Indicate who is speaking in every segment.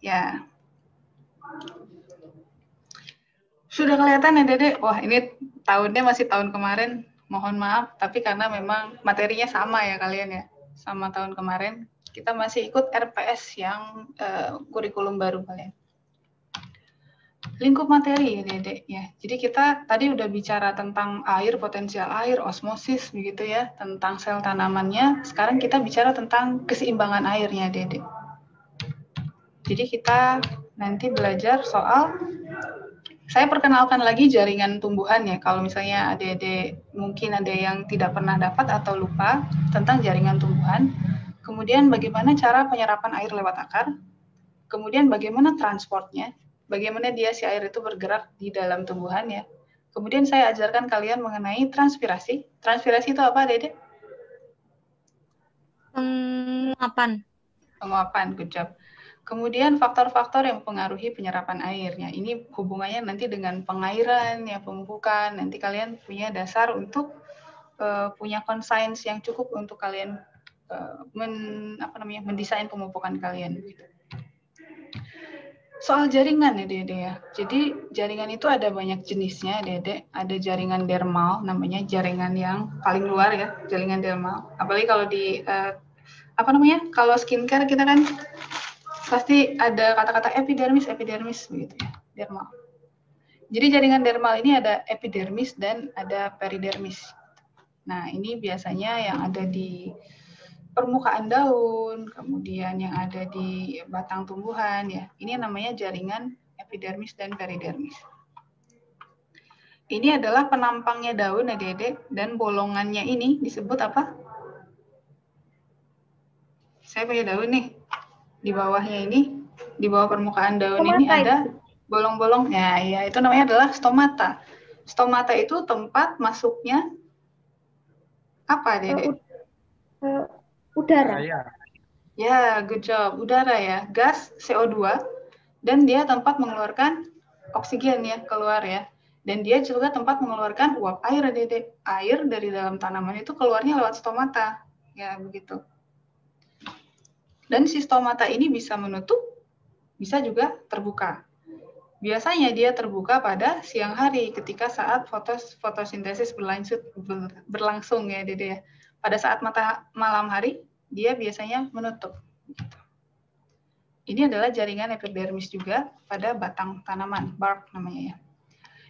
Speaker 1: Ya. Sudah kelihatan ya Dede? Wah ini tahunnya masih tahun kemarin, mohon maaf, tapi karena memang materinya sama ya kalian ya, sama tahun kemarin, kita masih ikut RPS yang kurikulum baru kalian. Lingkup materi ya Dede ya. Jadi kita tadi udah bicara tentang air, potensial air, osmosis begitu ya, tentang sel tanamannya. Sekarang kita bicara tentang keseimbangan airnya Dede. Jadi kita nanti belajar soal, saya perkenalkan lagi jaringan tumbuhan ya. Kalau misalnya adik-adik mungkin ada yang tidak pernah dapat atau lupa tentang jaringan tumbuhan. Kemudian bagaimana cara penyerapan air lewat akar. Kemudian bagaimana transportnya. Bagaimana dia si air itu bergerak di dalam tumbuhan ya. Kemudian saya ajarkan kalian mengenai transpirasi. Transpirasi itu apa adik-adik?
Speaker 2: Penguapan.
Speaker 1: Penguapan, good job. Kemudian faktor-faktor yang mempengaruhi penyerapan airnya. Ini hubungannya nanti dengan pengairan, ya pemupukan. Nanti kalian punya dasar untuk punya conscience yang cukup untuk kalian mendesain pemupukan kalian. Soal jaringan ya Dede ya. Jadi jaringan itu ada banyak jenisnya Dede. Ada jaringan dermal, namanya jaringan yang paling luar ya, jaringan dermal. Apalagi kalau di kalau skincare kita kan pasti ada kata-kata epidermis begitu ya, dermal. Jadi jaringan dermal ini ada epidermis dan ada peridermis. Nah, ini biasanya yang ada di permukaan daun, kemudian yang ada di batang tumbuhan ya. Ini namanya jaringan epidermis dan peridermis. Ini adalah penampangnya daun ya Dede, dan bolongannya ini disebut apa? Saya punya daun nih. Di bawahnya ini, di bawah permukaan daun stomata ini ada bolong-bolong. Ya, itu namanya adalah stomata. Stomata itu tempat masuknya apa, Dede?
Speaker 2: Udara.
Speaker 1: Ya, good job. Udara ya, gas CO2, dan dia tempat mengeluarkan oksigen ya, keluar ya. Dan dia juga tempat mengeluarkan uap air, Dede. Air dari dalam tanaman itu keluarnya lewat stomata. Ya, begitu. Dan si stomata ini bisa menutup, bisa juga terbuka. Biasanya dia terbuka pada siang hari ketika saat fotosintesis berlangsung ya Dede ya. Pada saat malam hari dia biasanya menutup. Ini adalah jaringan epidermis juga pada batang tanaman, bark namanya ya.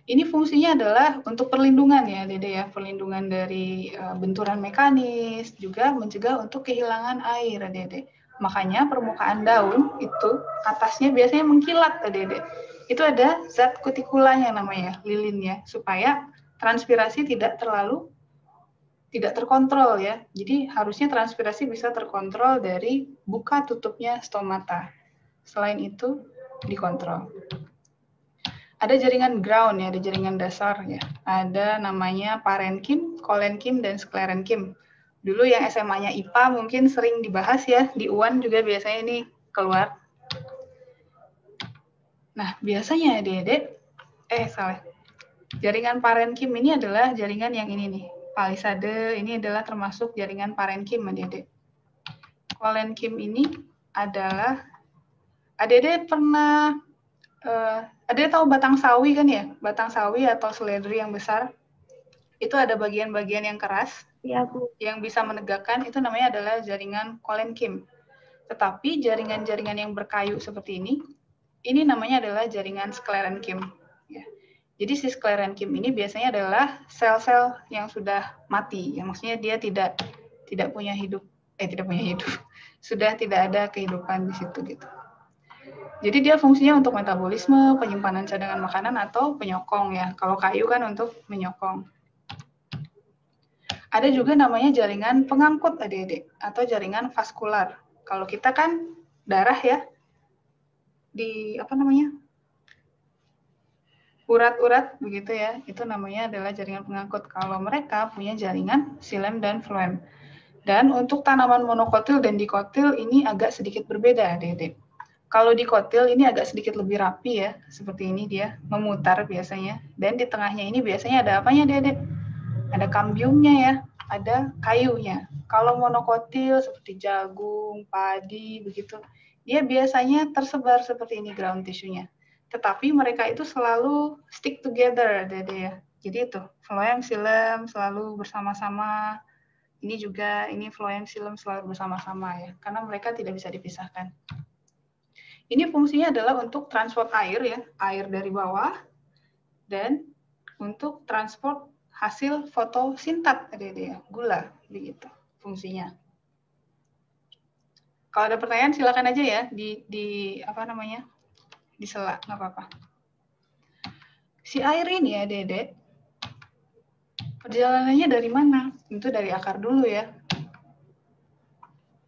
Speaker 1: Ini fungsinya adalah untuk perlindungan ya Dede ya, perlindungan dari benturan mekanis, juga mencegah untuk kehilangan air Dede. Makanya permukaan daun itu atasnya biasanya mengkilat Dede. Itu ada zat kutikulanya namanya, lilin ya, supaya transpirasi tidak terkontrol ya. Jadi harusnya transpirasi bisa terkontrol dari buka tutupnya stomata. Selain itu dikontrol. Ada jaringan ground ya, ada jaringan dasar ya. Ada namanya parenkim, kolenkim, dan sklerenkim. Dulu yang SMA-nya IPA mungkin sering dibahas ya, di UAN juga biasanya ini keluar. Nah, biasanya Dede, jaringan parenkim ini adalah jaringan yang ini nih. Palisade ini adalah termasuk jaringan parenkim, Dede. Kolenkim ini adalah, Dede pernah, Dede tahu batang sawi kan ya? Batang sawi atau seledri yang besar, itu ada bagian-bagian yang keras,
Speaker 2: ya, Bu,
Speaker 1: yang bisa menegakkan, itu namanya adalah jaringan kolenkim. Tetapi jaringan-jaringan yang berkayu seperti ini namanya adalah jaringan sklerenkim. Ya. Jadi si sklerenkim ini biasanya adalah sel-sel yang sudah mati, ya maksudnya dia tidak punya hidup, sudah tidak ada kehidupan di situ gitu. Jadi dia fungsinya untuk metabolisme, penyimpanan cadangan makanan atau penyokong ya. Kalau kayu kan untuk menyokong. Ada juga namanya jaringan pengangkut adik-adik atau jaringan vaskular. Kalau kita kan darah ya, di urat-urat begitu ya, itu namanya adalah jaringan pengangkut. Kalau mereka punya jaringan xilem dan floem. Dan untuk tanaman monokotil dan dikotil ini agak sedikit berbeda adik-adik. Kalau dikotil ini agak sedikit lebih rapi ya, seperti ini dia memutar biasanya. Dan di tengahnya ini biasanya ada apanya adik-adik? Ada kambiumnya ya, ada kayunya. Kalau monokotil seperti jagung, padi begitu, dia biasanya tersebar seperti ini ground tissue-nya. Tetapi mereka itu selalu stick together, Dede ya. Jadi itu, phloem, xilem selalu bersama-sama. Ini juga, ini phloem, xilem selalu bersama-sama ya, karena mereka tidak bisa dipisahkan. Ini fungsinya adalah untuk transport air ya, air dari bawah, dan untuk transport hasil fotosintat, Dede ya, gula, begitu fungsinya. Kalau ada pertanyaan silakan aja ya di apa namanya, di sela, nggak apa-apa. Si air ini ya Dede, perjalanannya dari mana? Itu dari akar dulu ya.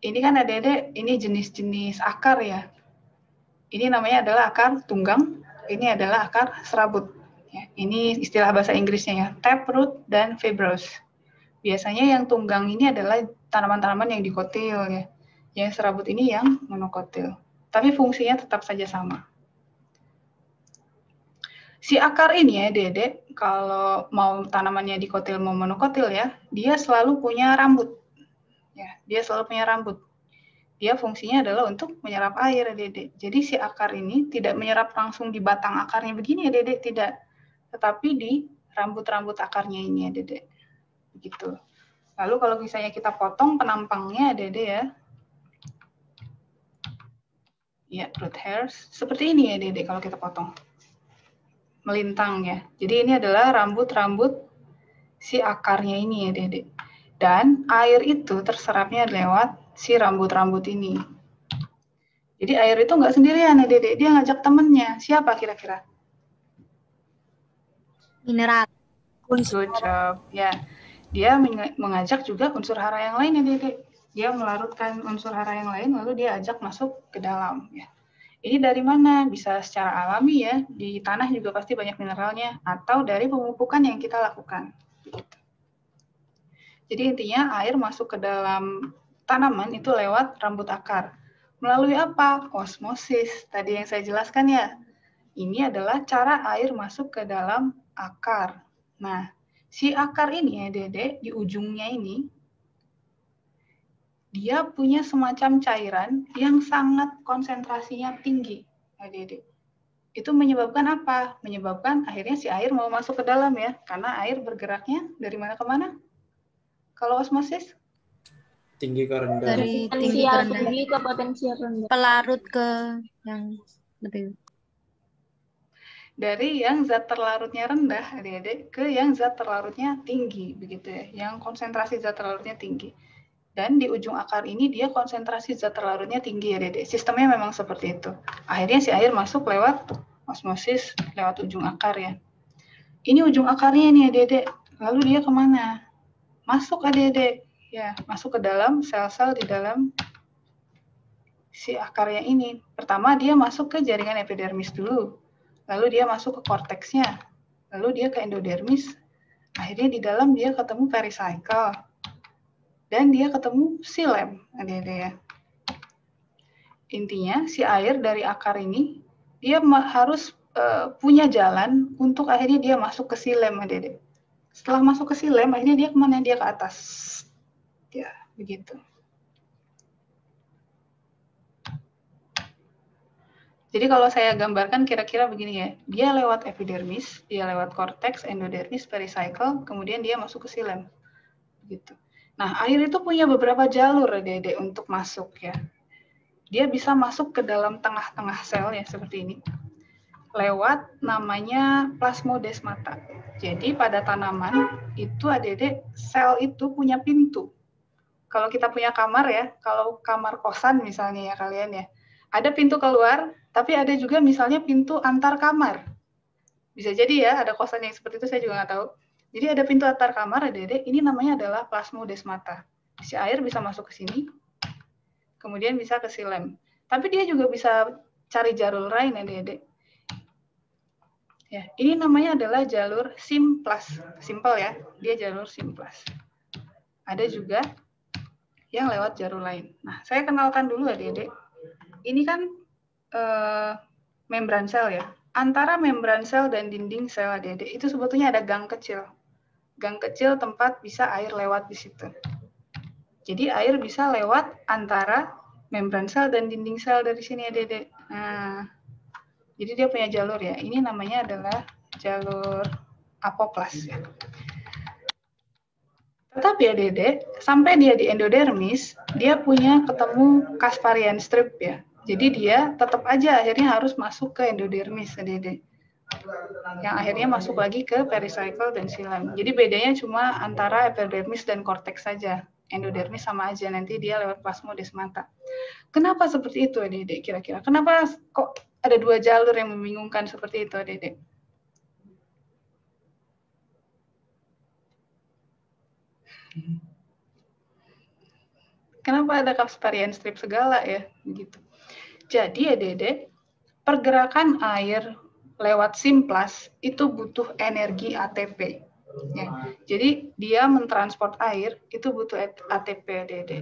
Speaker 1: Ini kan ada Dede, ini jenis-jenis akar ya. Ini namanya adalah akar tunggang, ini adalah akar serabut. Ya, ini istilah bahasa Inggrisnya ya, taproot dan fibrous. Biasanya yang tunggang ini adalah tanaman-tanaman yang dikotil ya. Yang serabut ini yang monokotil. Tapi fungsinya tetap saja sama. Si akar ini ya, Dede, kalau mau tanamannya dikotil mau monokotil ya, dia selalu punya rambut. Ya, dia selalu punya rambut. Dia fungsinya adalah untuk menyerap air, Dede. Jadi si akar ini tidak menyerap langsung di batang akarnya begini ya, Dede, tidak. Tetapi di rambut-rambut akarnya ini ya, Dede. Begitu. Lalu kalau misalnya kita potong penampangnya, Dede ya. Ya, root hairs. Seperti ini ya, Dede, kalau kita potong. Melintang ya. Jadi ini adalah rambut-rambut si akarnya ini ya, Dede. Dan air itu terserapnya lewat si rambut-rambut ini. Jadi air itu nggak sendirian ya, Dede. Dia ngajak temennya. Siapa kira-kira?
Speaker 2: Mineral.
Speaker 1: Good job. Ya. Dia mengajak juga unsur hara yang lain ya, Dede. Dia melarutkan unsur hara yang lain, lalu dia ajak masuk ke dalam ya. Ini dari mana? Bisa secara alami ya, di tanah juga pasti banyak mineralnya, atau dari pemupukan yang kita lakukan. Jadi intinya air masuk ke dalam tanaman itu lewat rambut akar. Melalui apa? Osmosis. Tadi yang saya jelaskan ya. Ini adalah cara air masuk ke dalam akar. Nah, si akar ini ya Dede, di ujungnya ini, dia punya semacam cairan yang sangat konsentrasinya tinggi, Dede. Itu menyebabkan apa? Menyebabkan akhirnya si air mau masuk ke dalam ya, karena air bergeraknya dari mana ke mana? Kalau osmosis?
Speaker 3: Tinggi ke rendah.
Speaker 2: Dari tinggi ke rendah.
Speaker 4: Tinggi ke potensial rendah.
Speaker 2: Pelarut ke yang lebih.
Speaker 1: Dari yang zat terlarutnya rendah, Adik-adik, ke yang zat terlarutnya tinggi, begitu ya. Yang konsentrasi zat terlarutnya tinggi. Dan di ujung akar ini dia konsentrasi zat terlarutnya tinggi ya, Dede. Sistemnya memang seperti itu. Akhirnya si air masuk lewat osmosis, lewat ujung akar ya. Ini ujung akarnya nih ya, Dede. Lalu dia kemana? Masuk ya, Dede. Ya, masuk ke dalam sel-sel di dalam si akarnya ini. Pertama dia masuk ke jaringan epidermis dulu. Lalu dia masuk ke korteksnya. Lalu dia ke endodermis. Akhirnya di dalam dia ketemu pericycle. Dan dia ketemu xilem, Adik-adik ya. Intinya si air dari akar ini dia harus punya jalan untuk akhirnya dia masuk ke xilem, Adik-adik. Setelah masuk ke xilem, akhirnya dia kemana? Dia ke atas. Ya, begitu. Jadi kalau saya gambarkan kira-kira begini ya. Dia lewat epidermis, dia lewat korteks, endodermis, pericycle, kemudian dia masuk ke xilem. Begitu. Nah, air itu punya beberapa jalur, Dede, untuk masuk ya. Dia bisa masuk ke dalam tengah-tengah sel ya, seperti ini. Lewat namanya plasmodesmata. Jadi pada tanaman itu, Dede, sel itu punya pintu. Kalau kita punya kamar ya, kalau kamar kosan misalnya ya kalian ya, ada pintu keluar, tapi ada juga misalnya pintu antar kamar. Bisa jadi ya, ada kosan yang seperti itu, saya juga nggak tahu. Jadi ada pintu antar kamar, Dede, ini namanya adalah plasmodesmata. Si air bisa masuk ke sini, kemudian bisa ke xilem. Tapi dia juga bisa cari jalur lain ya, Dede. Ya, ini namanya adalah jalur simplas. Simple ya, dia jalur simplas. Ada juga yang lewat jalur lain. Nah, saya kenalkan dulu ya, Dede. Ini kan membran sel ya. Antara membran sel dan dinding sel, Dede, itu sebetulnya ada gang kecil. Gang kecil tempat bisa air lewat di situ. Jadi air bisa lewat antara membran sel dan dinding sel dari sini ya Dede. Nah, jadi dia punya jalur ya. Ini namanya adalah jalur apoplas ya. Tetapi ya Dede, sampai dia di endodermis, dia punya ketemu Casparian strip ya. Jadi dia tetap aja akhirnya harus masuk ke endodermis ya Dede. Yang akhirnya masuk lagi ke pericycle dan xilem. Jadi bedanya cuma antara epidermis dan korteks saja. Endodermis sama aja, nanti dia lewat plasmodesmata. Kenapa seperti itu, Dede? Kira-kira kenapa kok ada dua jalur yang membingungkan seperti itu, Dede? Kenapa ada Casparian strip segala ya, begitu. Jadi ya, Dede, pergerakan air lewat simplas itu butuh energi ATP. Ya. Jadi dia mentransport air itu butuh ATP, Dede.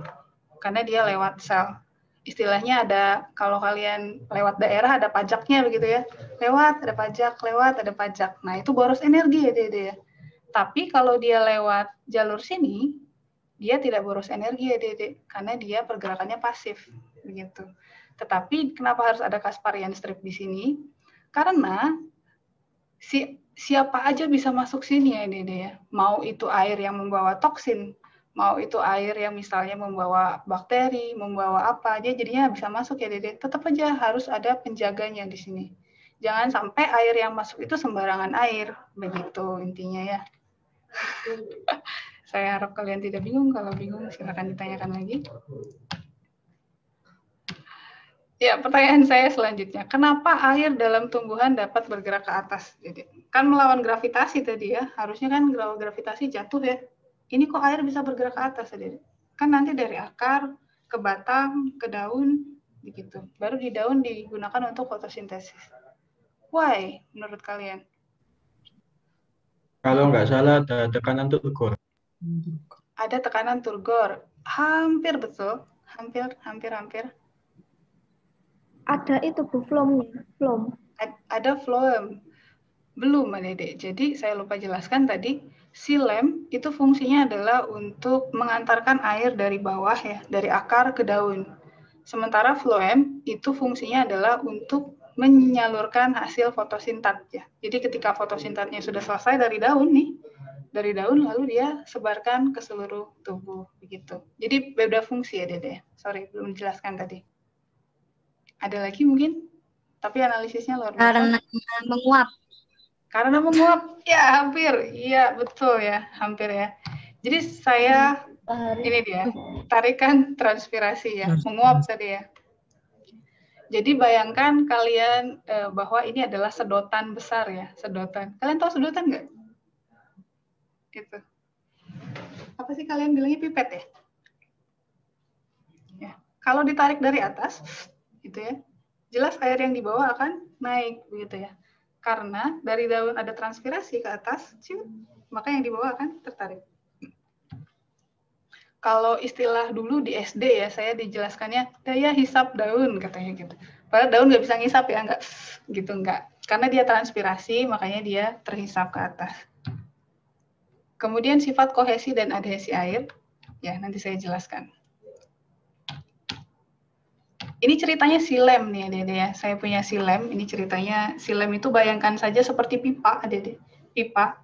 Speaker 1: Karena dia lewat sel. Istilahnya ada, kalau kalian lewat daerah ada pajaknya begitu ya. Lewat ada pajak. Nah, itu boros energi ya, Dede ya. Tapi kalau dia lewat jalur sini, dia tidak boros energi ya, Dede, karena dia pergerakannya pasif begitu. Tetapi kenapa harus ada Casparian strip di sini? Karena siapa aja bisa masuk sini ya, Dede ya. Mau itu air yang membawa toksin, mau itu air yang misalnya membawa bakteri, membawa apa, dia jadinya bisa masuk ya, Dede. Tetap aja harus ada penjaganya di sini. Jangan sampai air yang masuk itu sembarangan air, begitu intinya ya. Saya harap kalian tidak bingung. Kalau bingung silakan ditanyakan lagi. Ya, pertanyaan saya selanjutnya. Kenapa air dalam tumbuhan dapat bergerak ke atas? Jadi, kan melawan gravitasi tadi ya. Harusnya kan gravitasi jatuh ya. Ini kok air bisa bergerak ke atas ya? Kan nanti dari akar ke batang, ke daun, begitu. Baru di daun digunakan untuk fotosintesis. Why menurut kalian?
Speaker 3: Kalau nggak salah ada tekanan turgor.
Speaker 1: Ada tekanan turgor. Hampir betul. Hampir.
Speaker 4: Ada itu Bu, phloem.
Speaker 1: Ada phloem. Belum, Mbak Dede. Jadi saya lupa jelaskan tadi, xilem itu fungsinya adalah untuk mengantarkan air dari bawah ya, dari akar ke daun. Sementara phloem itu fungsinya adalah untuk menyalurkan hasil fotosintat ya. Jadi ketika fotosintatnya sudah selesai dari daun nih, dari daun lalu dia sebarkan ke seluruh tubuh begitu. Jadi beda fungsi ya, Dede. Sorry, belum dijelaskan tadi. Ada lagi mungkin? Tapi analisisnya luar biasa. Karena menguap. Ya, hampir. Iya, betul ya. Hampir ya. Jadi saya, ini dia, tarikan transpirasi ya. Menguap tadi ya. Jadi bayangkan kalian bahwa ini adalah sedotan besar ya. Sedotan. Kalian tahu sedotan nggak? Gitu. Apa sih kalian bilangnya pipet ya? Ya. Kalau ditarik dari atas, gitu ya, jelas air yang di bawah akan naik begitu ya, karena dari daun ada transpirasi ke atas, maka yang di bawah akan tertarik. Kalau istilah dulu di SD ya, saya dijelaskannya daya hisap daun katanya gitu. Padahal daun nggak bisa ngisap ya, nggak, karena dia transpirasi makanya dia terhisap ke atas. Kemudian sifat kohesi dan adhesi air, ya nanti saya jelaskan. Ini ceritanya xilem nih, Dede ya. Saya punya xilem. Ini ceritanya xilem itu bayangkan saja seperti pipa, Dede. Pipa.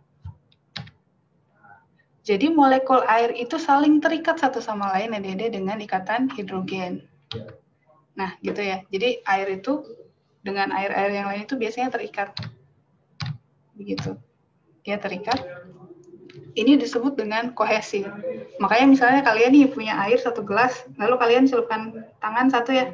Speaker 1: Jadi molekul air itu saling terikat satu sama lain, ya, Dede, dengan ikatan hidrogen. Nah, gitu ya. Jadi air itu dengan air-air yang lain itu biasanya terikat. Begitu. Dia terikat. Ini disebut dengan kohesi. Makanya misalnya kalian nih punya air satu gelas, lalu kalian celupkan tangan satu ya.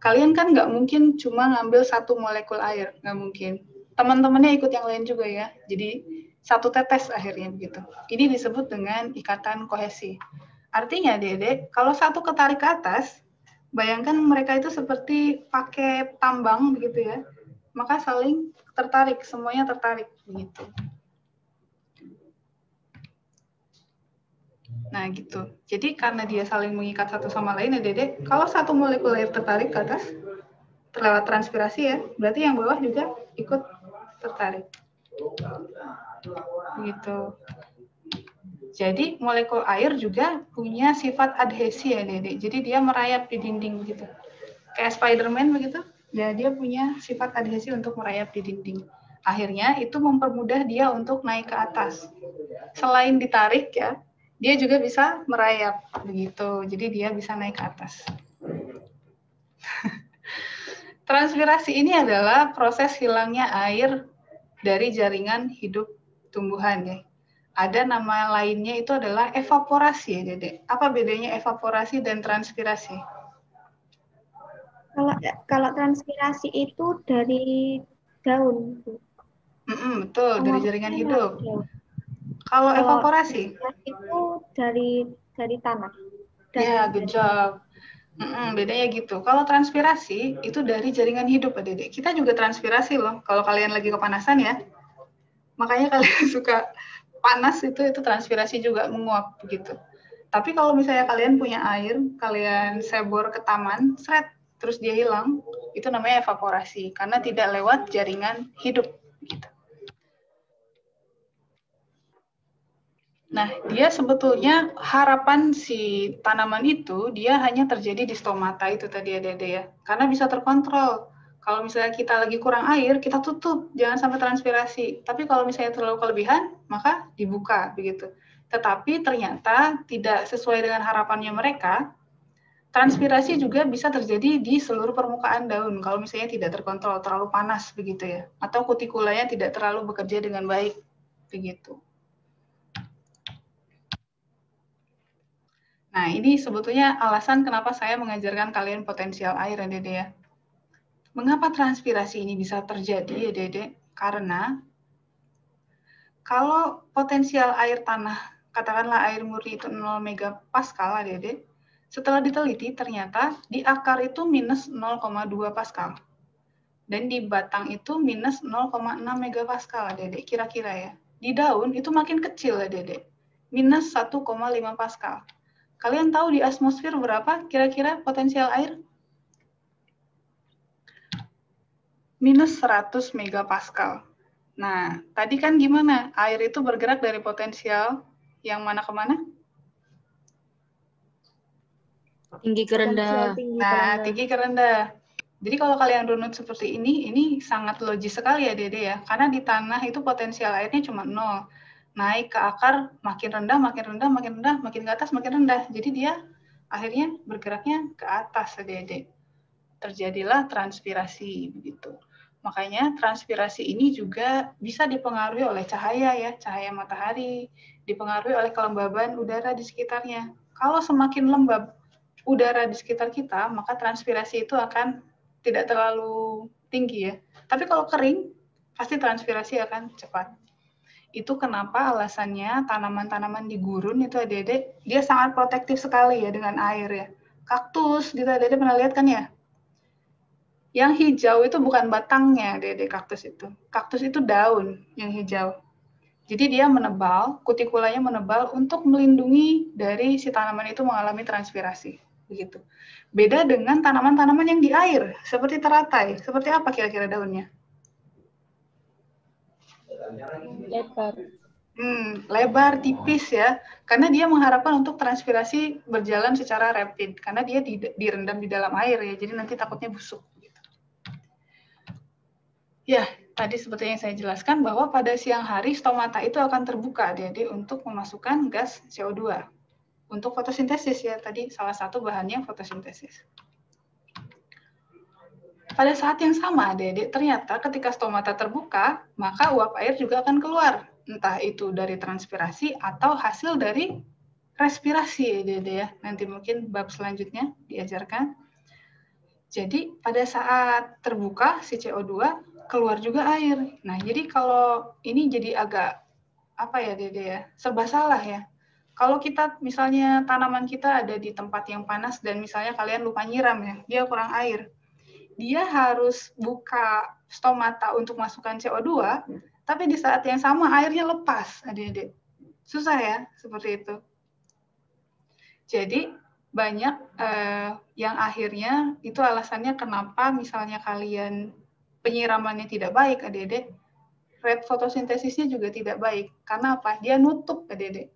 Speaker 1: Kalian kan nggak mungkin cuma ngambil satu molekul air, nggak mungkin. Teman-temannya ikut yang lain juga ya. Jadi satu tetes akhirnya begitu. Ini disebut dengan ikatan kohesi. Artinya, Dede, kalau satu ketarik ke atas, bayangkan mereka itu seperti pakai tambang begitu ya. Maka saling tertarik, semuanya tertarik begitu. Nah gitu. Jadi karena dia saling mengikat satu sama lain ya Dede, kalau satu molekul air tertarik ke atas, terlewat transpirasi ya, berarti yang bawah juga ikut tertarik. Gitu. Jadi molekul air juga punya sifat adhesi ya Dede. Jadi dia merayap di dinding begitu. Kayak Spider-Man begitu. Ya, dia punya sifat adhesi untuk merayap di dinding. Akhirnya itu mempermudah dia untuk naik ke atas. Selain ditarik ya, dia juga bisa merayap begitu. Jadi dia bisa naik ke atas. Transpirasi ini adalah proses hilangnya air dari jaringan hidup tumbuhan ya. Ada nama lainnya itu adalah evaporasi ya Dede. Apa bedanya evaporasi dan transpirasi?
Speaker 4: Kalau transpirasi itu dari daun.
Speaker 1: Betul, dari jaringan hidup. Kalau
Speaker 4: Kalau
Speaker 1: evaporasi?
Speaker 4: itu dari tanah.
Speaker 1: Ya, good job. Bedanya gitu. Kalau transpirasi itu dari jaringan hidup, Pak Dede. Kita juga transpirasi loh. Kalau kalian lagi kepanasan ya, makanya kalian suka panas itu transpirasi juga menguap begitu. Tapi kalau misalnya kalian punya air, kalian sebor ke taman, seret, terus dia hilang, itu namanya evaporasi karena tidak lewat jaringan hidup gitu. Nah, dia sebetulnya harapan si tanaman itu dia hanya terjadi di stomata itu tadi ya Dede ya. Karena bisa terkontrol. Kalau misalnya kita lagi kurang air, kita tutup, jangan sampai transpirasi. Tapi kalau misalnya terlalu kelebihan, maka dibuka begitu. Tetapi ternyata tidak sesuai dengan harapannya mereka, transpirasi juga bisa terjadi di seluruh permukaan daun kalau misalnya tidak terkontrol, terlalu panas begitu ya. Atau kutikulanya tidak terlalu bekerja dengan baik begitu. Nah, ini sebetulnya alasan kenapa saya mengajarkan kalian potensial air ya Dede ya. Mengapa transpirasi ini bisa terjadi ya Dede? Karena kalau potensial air tanah, katakanlah air murni itu 0 megapascal ya Dede, setelah diteliti ternyata di akar itu minus 0,2 pascal. Dan di batang itu minus 0,6 megapascal ya Dede, kira-kira ya. Di daun itu makin kecil ya Dede, minus 1,5 pascal. Kalian tahu di atmosfer berapa kira-kira potensial air? Minus 100 megapascal. Nah, tadi kan gimana? Air itu bergerak dari potensial yang mana ke mana?
Speaker 2: Tinggi ke rendah.
Speaker 1: Nah, tinggi ke rendah. Jadi kalau kalian runut seperti ini sangat logis sekali ya Dede ya. Karena di tanah itu potensial airnya cuma 0. Naik ke akar makin rendah, makin rendah, makin rendah, makin ke atas, makin rendah. Jadi dia akhirnya bergeraknya ke atas ya Dede. Terjadilah transpirasi begitu. Makanya transpirasi ini juga bisa dipengaruhi oleh cahaya ya, cahaya matahari, dipengaruhi oleh kelembaban udara di sekitarnya. Kalau semakin lembab udara di sekitar kita, maka transpirasi itu akan tidak terlalu tinggi ya. Tapi kalau kering, pasti transpirasi akan cepat. Itu kenapa alasannya tanaman-tanaman di gurun itu Dede, dia sangat protektif sekali ya dengan air ya. Kaktus, gitu Dede pernah lihat kan ya? Yang hijau itu bukan batangnya, Dede, kaktus itu. Kaktus itu daun yang hijau. Jadi dia menebal, kutikulanya menebal untuk melindungi dari si tanaman itu mengalami transpirasi. Begitu. Beda dengan tanaman-tanaman yang di air, seperti teratai. Seperti apa kira-kira daunnya?
Speaker 4: Lebar.
Speaker 1: Lebar, tipis ya. Karena dia mengharapkan untuk transpirasi berjalan secara rapid. Karena dia direndam di dalam air ya, jadi nanti takutnya busuk. Ya, tadi seperti yang saya jelaskan bahwa pada siang hari stomata itu akan terbuka Dede untuk memasukkan gas CO2 untuk fotosintesis ya, tadi salah satu bahannya fotosintesis. Pada saat yang sama Dede, ternyata ketika stomata terbuka, maka uap air juga akan keluar, entah itu dari transpirasi atau hasil dari respirasi ya Dede ya. Nanti mungkin bab selanjutnya diajarkan. Jadi pada saat terbuka si CO2 keluar juga air. Nah, jadi kalau ini jadi agak apa ya Dede ya, serba salah ya. Kalau kita misalnya tanaman kita ada di tempat yang panas dan misalnya kalian lupa nyiram ya, dia kurang air. Dia harus buka stomata untuk masukkan CO2, tapi di saat yang sama airnya lepas, Adik-adik. Susah ya, seperti itu. Jadi banyak yang akhirnya itu alasannya kenapa misalnya kalian penyiramannya tidak baik, Adik-adik. Rate fotosintesisnya juga tidak baik. Karena apa? Dia nutup, Adik-adik.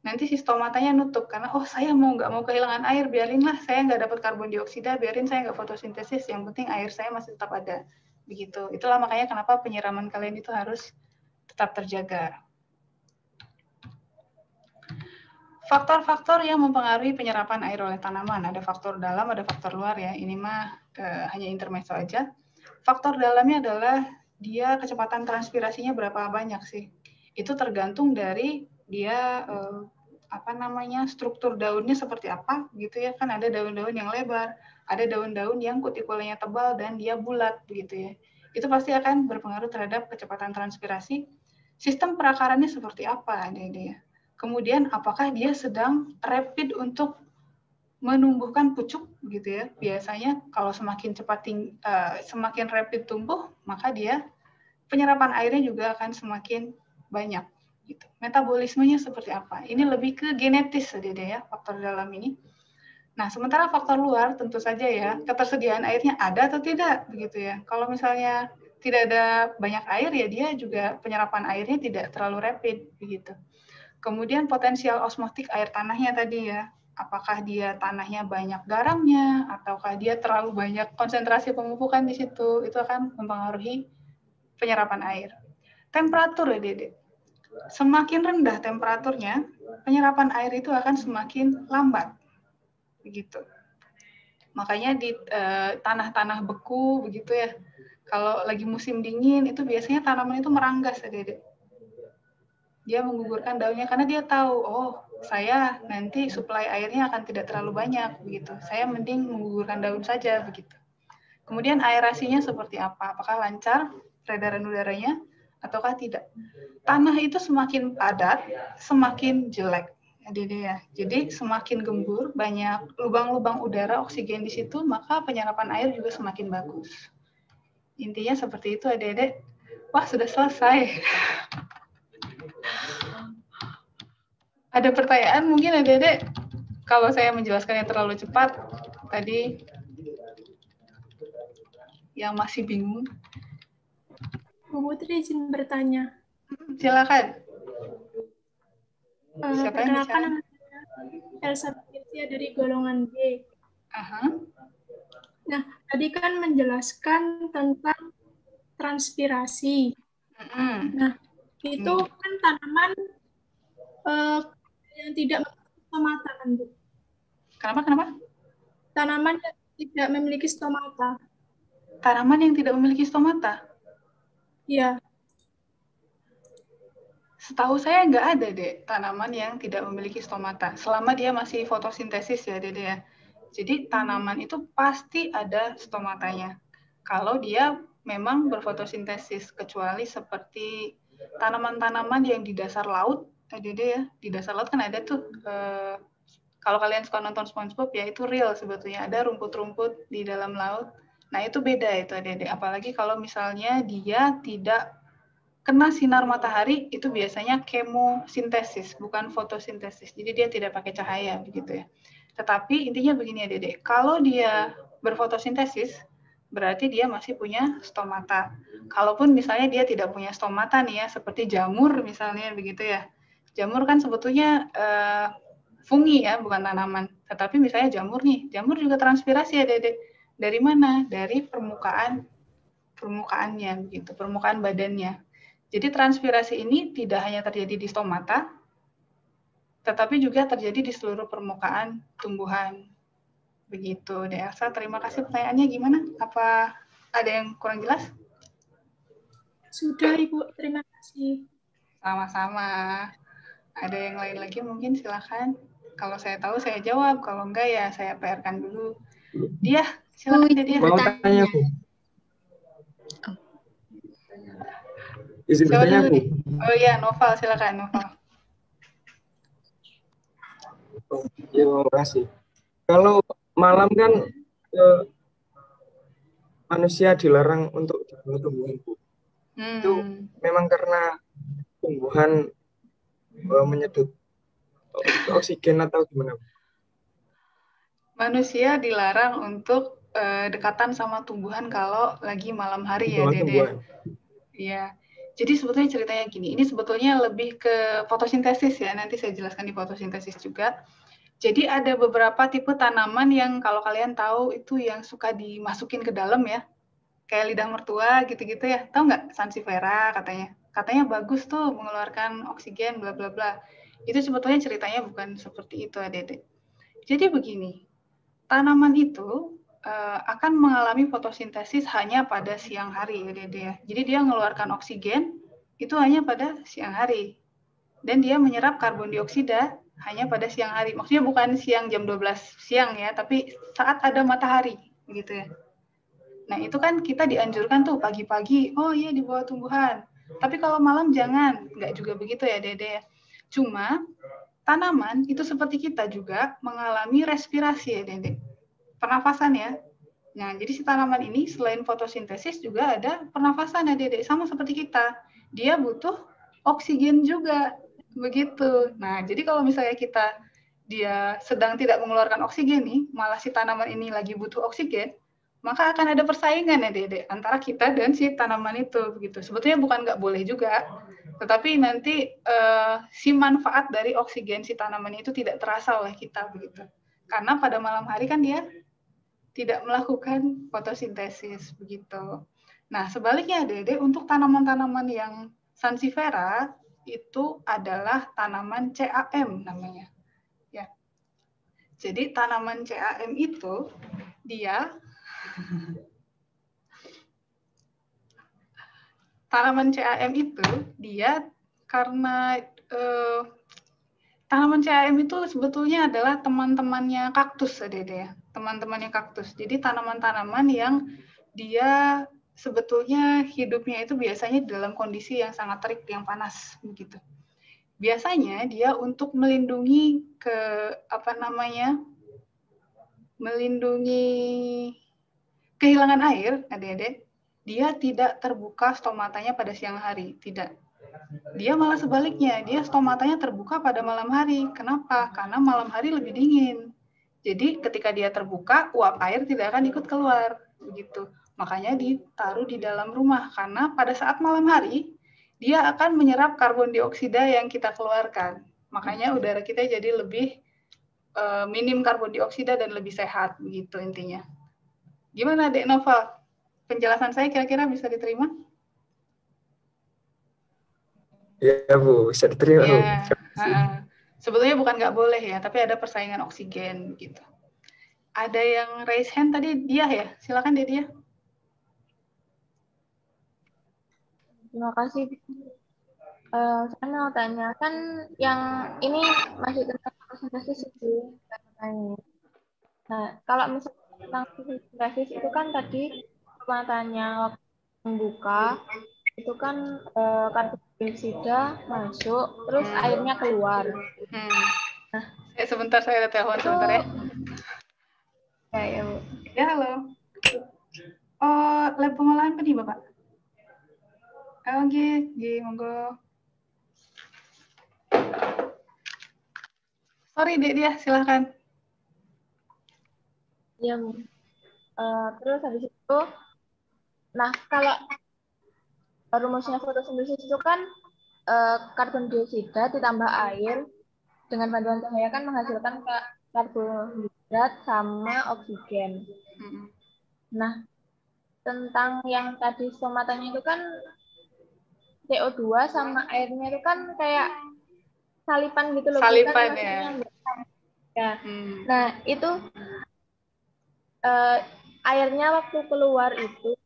Speaker 1: nanti si stomatanya nutup karena saya nggak mau kehilangan air, biarinlah saya nggak dapat karbon dioksida, biarin saya nggak fotosintesis, yang penting air saya masih tetap ada, begitu. Itulah makanya kenapa penyiraman kalian itu harus tetap terjaga. Faktor-faktor yang mempengaruhi penyerapan air oleh tanaman, ada faktor dalam, ada faktor luar ya. Ini mah hanya intermezzo aja. Faktor dalamnya adalah dia kecepatan transpirasinya berapa banyak sih. Itu tergantung dari dia struktur daunnya seperti apa gitu ya. Kan ada daun-daun yang lebar, ada daun-daun yang kutikulanya tebal dan dia bulat begitu ya. Itu pasti akan berpengaruh terhadap kecepatan transpirasi. Sistem perakarannya seperti apa dia. Kemudian apakah dia sedang rapid untuk menumbuhkan pucuk gitu ya. Biasanya kalau semakin cepat semakin rapid tumbuh, maka dia penyerapan airnya juga akan semakin banyak gitu. Metabolismenya seperti apa? Ini lebih ke genetis saja ya, faktor dalam ini. Nah, sementara faktor luar tentu saja ya, ketersediaan airnya ada atau tidak begitu ya. Kalau misalnya tidak ada banyak air ya dia juga penyerapan airnya tidak terlalu rapid begitu. Kemudian potensial osmotik air tanahnya tadi ya, apakah dia tanahnya banyak garamnya, ataukah dia terlalu banyak konsentrasi pemupukan di situ, itu akan mempengaruhi penyerapan air. Temperatur ya Dede, semakin rendah temperaturnya, penyerapan air itu akan semakin lambat, begitu. Makanya di tanah-tanah beku begitu ya, kalau lagi musim dingin itu biasanya tanaman itu meranggas ya Dede. Dia menggugurkan daunnya karena dia tahu, saya nanti suplai airnya akan tidak terlalu banyak begitu. Saya mending menggugurkan daun saja begitu. Kemudian aerasinya seperti apa? Apakah lancar peredaran udaranya ataukah tidak? Tanah itu semakin padat, semakin jelek. Jadi semakin gembur, banyak lubang-lubang udara oksigen di situ, maka penyerapan air juga semakin bagus. Intinya seperti itu Adik-adik. Wah, sudah selesai. Ada pertanyaan mungkin Adik-adik? Kalau saya menjelaskannya terlalu cepat, tadi yang masih bingung.
Speaker 5: Bu Putri izin bertanya.
Speaker 1: Silakan. Siapa yang bicara?
Speaker 5: Perkenalkan, Elsa Patricia dari golongan B. Nah, tadi kan menjelaskan tentang transpirasi. Nah, itu kan tanaman yang tidak memiliki stomata kan, Bu?
Speaker 1: Kenapa?
Speaker 5: Tanaman yang tidak memiliki stomata.
Speaker 1: Tanaman yang tidak memiliki stomata?
Speaker 5: Iya.
Speaker 1: Setahu saya nggak ada, Dek, tanaman yang tidak memiliki stomata. Selama dia masih fotosintesis ya, Dede ya. Jadi tanaman itu pasti ada stomatanya. Kalau dia memang berfotosintesis, kecuali seperti tanaman-tanaman yang di dasar laut, Dede ya. Di dasar laut kan ada tuh, kalau kalian suka nonton SpongeBob ya itu real sebetulnya. Ada rumput-rumput di dalam laut. Nah itu beda itu Dede. Apalagi kalau misalnya dia tidak kena sinar matahari, itu biasanya kemosintesis, bukan fotosintesis. Jadi dia tidak pakai cahaya, begitu ya. Tetapi intinya begini ya, Dede. Kalau dia berfotosintesis, berarti dia masih punya stomata. Kalaupun misalnya dia tidak punya stomata nih ya, seperti jamur misalnya, begitu ya. Jamur kan sebetulnya fungi ya, bukan tanaman. Tetapi misalnya jamur nih, jamur juga transpirasi ya, Dede. Dari mana? Dari permukaannya, begitu, permukaan badannya. Jadi transpirasi ini tidak hanya terjadi di stomata, tetapi juga terjadi di seluruh permukaan tumbuhan. Begitu, Elsa. Terima kasih pertanyaannya. Gimana? Apa ada yang kurang jelas?
Speaker 5: Sudah, Ibu. Terima kasih.
Speaker 1: Sama-sama. Ada yang lain lagi mungkin silakan. Kalau saya tahu saya jawab, kalau enggak ya saya PR-kan dulu. Dia, silakan dia.
Speaker 3: Mau tanya, Bu. Izin bertanya, Bu.
Speaker 1: Oh iya, Noval, silakan Noval.
Speaker 3: Ya, terima kasih. Kalau malam kan manusia dilarang untuk dibunuh tumbuhan, Bu. Itu memang karena tumbuhan menyedot oksigen atau gimana, Bu?
Speaker 1: Manusia dilarang untuk dekatan sama tumbuhan kalau lagi malam hari ya, Dede. Iya. Jadi sebetulnya ceritanya gini, ini sebetulnya lebih ke fotosintesis ya, nanti saya jelaskan di fotosintesis juga. Jadi ada beberapa tipe tanaman yang kalau kalian tahu itu yang suka dimasukin ke dalam ya, kayak lidah mertua gitu-gitu ya, tahu nggak? Sansevieria katanya bagus tuh mengeluarkan oksigen bla bla bla. Itu sebetulnya ceritanya bukan seperti itu Adik-adik. Jadi begini, tanaman itu akan mengalami fotosintesis hanya pada siang hari, ya. Jadi dia mengeluarkan oksigen itu hanya pada siang hari. Dan dia menyerap karbon dioksida hanya pada siang hari. Maksudnya bukan siang jam 12 siang ya, tapi saat ada matahari, gitu ya. Nah, itu kan kita dianjurkan tuh pagi-pagi, oh iya di bawah tumbuhan. Tapi kalau malam jangan, nggak juga begitu ya, Dede. Cuma tanaman itu seperti kita juga mengalami respirasi ya, Dede. Pernafasan ya. Nah, jadi si tanaman ini selain fotosintesis juga ada pernafasan ya, Dede. Sama seperti kita. Dia butuh oksigen juga. Begitu. Nah, jadi kalau misalnya dia sedang tidak mengeluarkan oksigen nih, malah si tanaman ini lagi butuh oksigen, maka akan ada persaingan ya, Dede, antara kita dan si tanaman itu. Begitu. Sebetulnya bukan nggak boleh juga, tetapi nanti si manfaat dari oksigen si tanaman itu tidak terasa oleh kita. Begitu. Karena pada malam hari kan dia tidak melakukan fotosintesis begitu. Nah, sebaliknya Dede, untuk tanaman-tanaman yang sansevieria itu adalah tanaman CAM namanya. Ya. Jadi tanaman CAM itu dia karena tanaman CAM itu sebetulnya adalah teman-temannya kaktus, Dede ya. Teman-temannya kaktus. Jadi tanaman-tanaman yang dia sebetulnya hidupnya itu biasanya dalam kondisi yang sangat terik, yang panas begitu. Biasanya dia untuk melindungi melindungi kehilangan air, Dede, dia tidak terbuka stomatanya pada siang hari, tidak. Dia malah sebaliknya, dia stomatanya terbuka pada malam hari. Kenapa? Karena malam hari lebih dingin. Jadi ketika dia terbuka, uap air tidak akan ikut keluar. Begitu. Makanya ditaruh di dalam rumah. Karena pada saat malam hari, dia akan menyerap karbon dioksida yang kita keluarkan. Makanya udara kita jadi lebih minim karbon dioksida dan lebih sehat. Begitu intinya. Gimana, Dek Nova? Penjelasan saya kira-kira bisa diterima?
Speaker 3: Ya Bu, bisa diterima Bu.
Speaker 1: Ya, sebetulnya bukan nggak boleh ya, tapi ada persaingan oksigen gitu. Ada yang raise hand tadi, dia ya? Silakan dia.
Speaker 2: Terima kasih. Saya mau tanya, kan yang ini masih tentang fotosintesis itu. Nah, kalau misalnya tentang fotosintesis itu kan tadi matanya waktu membuka, itu kan karbon dioksida masuk, terus airnya keluar.
Speaker 1: Nah, sebentar saya ada telepon sebentar ya.
Speaker 2: Ya, Bu.
Speaker 1: Ya, halo. Oh, lab pengolahan apa nih, Bapak? Oke, monggo. Sorry, Dek, dia silakan.
Speaker 2: Ya, Bu. Terus habis itu, nah kalau rumusnya fotosintesis itu kan karbon dioksida ditambah air dengan bantuan cahaya kan menghasilkan karbohidrat sama oksigen. Nah, tentang yang tadi stomatanya itu kan CO2 sama airnya itu kan kayak salipan gitu loh.
Speaker 1: Salipan
Speaker 2: kan
Speaker 1: ya.
Speaker 2: Ya. Nah, itu airnya waktu keluar itu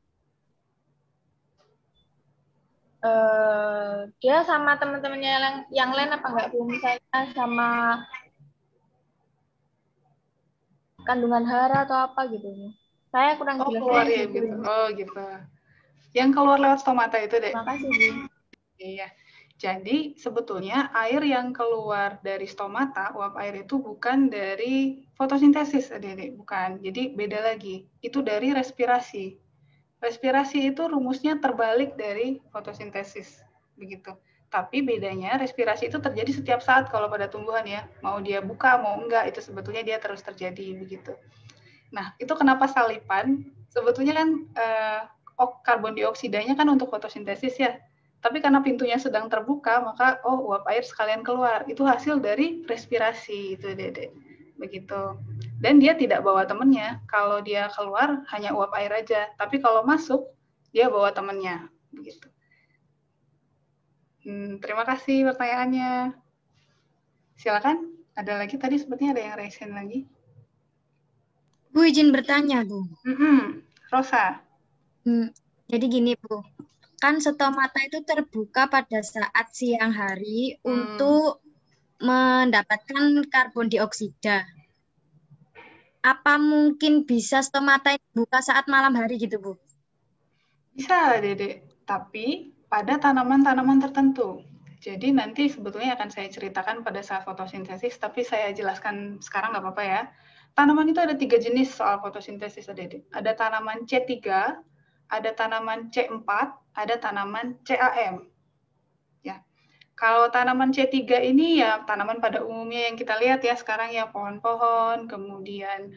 Speaker 2: dia sama teman-temannya yang lain apa enggak Bu? Misalnya sama kandungan hara atau apa gitu. Saya kurang jelas.
Speaker 1: Keluar ya gitu. Oh gitu. Yang keluar lewat stomata itu, Dek.
Speaker 2: Makasih, Bu.
Speaker 1: Iya. Jadi sebetulnya air yang keluar dari stomata, uap air itu bukan dari fotosintesis, Dek, bukan. Jadi beda lagi. Itu dari respirasi. Respirasi itu rumusnya terbalik dari fotosintesis, begitu. Tapi bedanya respirasi itu terjadi setiap saat kalau pada tumbuhan ya. Mau dia buka, mau enggak, itu sebetulnya dia terus terjadi, begitu. Nah, itu kenapa salipan? Sebetulnya kan karbon dioksidanya kan untuk fotosintesis ya. Tapi karena pintunya sedang terbuka, maka uap air sekalian keluar. Itu hasil dari respirasi itu, Dede. Begitu. Dan dia tidak bawa temennya. Kalau dia keluar hanya uap air aja. Tapi kalau masuk dia bawa temennya. Begitu. Terima kasih pertanyaannya. Silakan. Ada lagi tadi sepertinya ada yang raise hand lagi.
Speaker 6: Bu izin bertanya, Bu.
Speaker 1: Rosa.
Speaker 6: Jadi gini, Bu. Kan stomata itu terbuka pada saat siang hari untuk mendapatkan karbon dioksida. Apa mungkin bisa stomata itu buka saat malam hari gitu, Bu?
Speaker 1: Bisa, Dede. Tapi pada tanaman-tanaman tertentu. Jadi nanti sebetulnya akan saya ceritakan pada saat fotosintesis, tapi saya jelaskan sekarang nggak apa-apa ya. Tanaman itu ada 3 jenis soal fotosintesis, Dede. Ada tanaman C3, ada tanaman C4, ada tanaman CAM. Ya. Kalau tanaman C3 ini ya tanaman pada umumnya yang kita lihat ya sekarang ya pohon-pohon, kemudian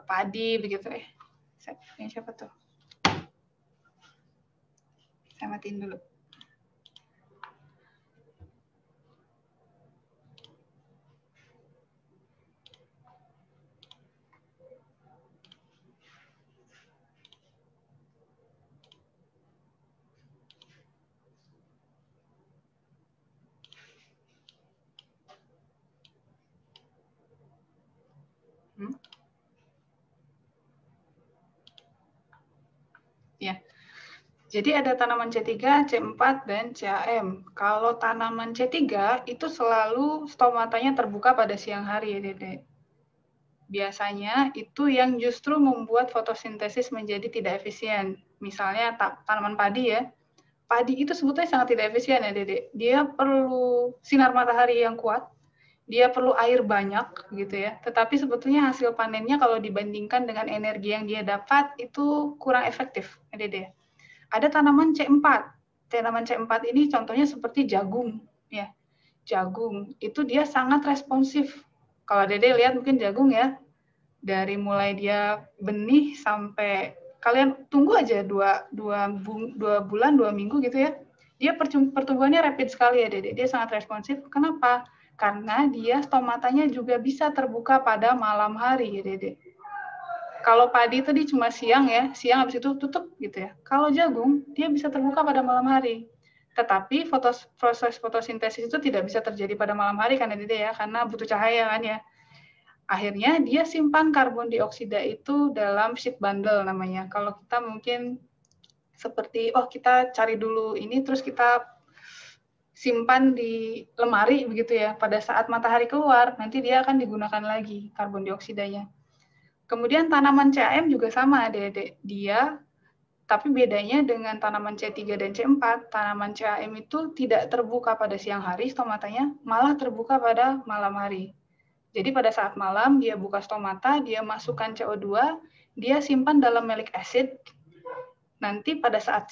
Speaker 1: padi begitu. Siapa tuh? Saya matiin dulu. Ya. Jadi ada tanaman C3, C4, dan CAM. Kalau tanaman C3 itu selalu stomatanya terbuka pada siang hari ya, Dede. Biasanya itu yang justru membuat fotosintesis menjadi tidak efisien. Misalnya tanaman padi ya. Padi itu sebetulnya sangat tidak efisien ya, Dede. Dia perlu sinar matahari yang kuat, dia perlu air banyak gitu ya. Tetapi sebetulnya hasil panennya kalau dibandingkan dengan energi yang dia dapat itu kurang efektif, ya, Dede. Ada tanaman C4. Tanaman C4 ini contohnya seperti jagung ya. Jagung itu dia sangat responsif. Kalau Dede lihat mungkin jagung ya, dari mulai dia benih sampai kalian tunggu aja 2 bulan, 2 minggu gitu ya. Dia pertumbuhannya rapid sekali ya, Dede. Dia sangat responsif. Kenapa? Karena dia stomatanya juga bisa terbuka pada malam hari ya, Dede. Kalau padi tadi cuma siang ya, siang habis itu tutup gitu ya. Kalau jagung, dia bisa terbuka pada malam hari. Tetapi proses fotosintesis itu tidak bisa terjadi pada malam hari kan ya, Dede ya, karena butuh cahaya kan ya. Akhirnya dia simpan karbon dioksida itu dalam sheet bundle namanya. Kalau kita mungkin seperti, kita cari dulu ini, terus kita simpan di lemari begitu ya. Pada saat matahari keluar, nanti dia akan digunakan lagi karbon dioksidanya. Kemudian tanaman CAM juga sama, Dede. Dia, tapi bedanya dengan tanaman C3 dan C4, tanaman CAM itu tidak terbuka pada siang hari stomatanya, malah terbuka pada malam hari. Jadi pada saat malam dia buka stomata, dia masukkan CO2, dia simpan dalam malic acid. Nanti pada saat